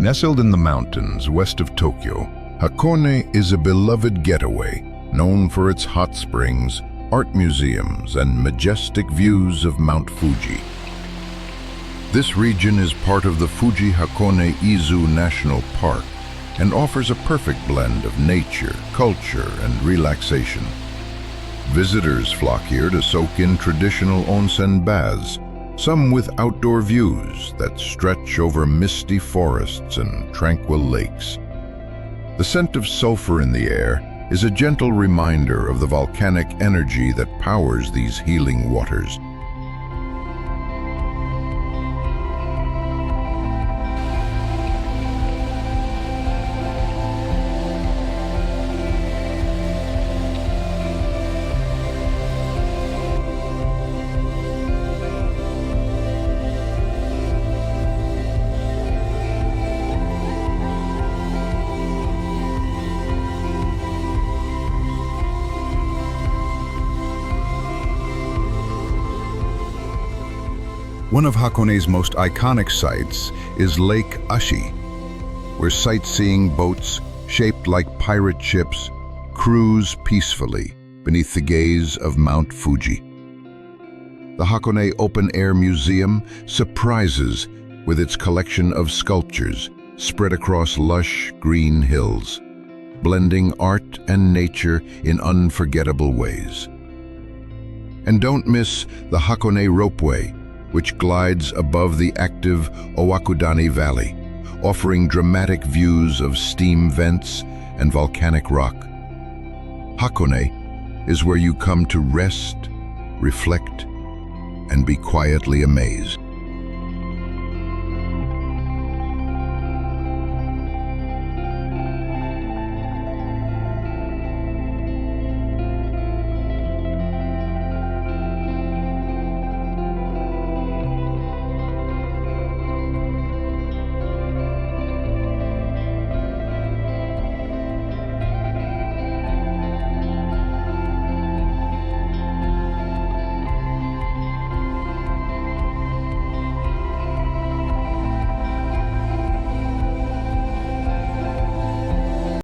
Nestled in the mountains west of Tokyo, Hakone is a beloved getaway known for its hot springs, art museums, and majestic views of Mount Fuji. This region is part of the Fuji-Hakone-Izu National Park and offers a perfect blend of nature, culture, and relaxation. Visitors flock here to soak in traditional onsen baths, some with outdoor views that stretch over misty forests and tranquil lakes. The scent of sulfur in the air is a gentle reminder of the volcanic energy that powers these healing waters. One of Hakone's most iconic sites is Lake Ashi, where sightseeing boats shaped like pirate ships cruise peacefully beneath the gaze of Mount Fuji. The Hakone Open Air Museum surprises with its collection of sculptures spread across lush green hills, blending art and nature in unforgettable ways. And don't miss the Hakone Ropeway, which glides above the active Owakudani Valley, offering dramatic views of steam vents and volcanic rock. Hakone is where you come to rest, reflect, and be quietly amazed.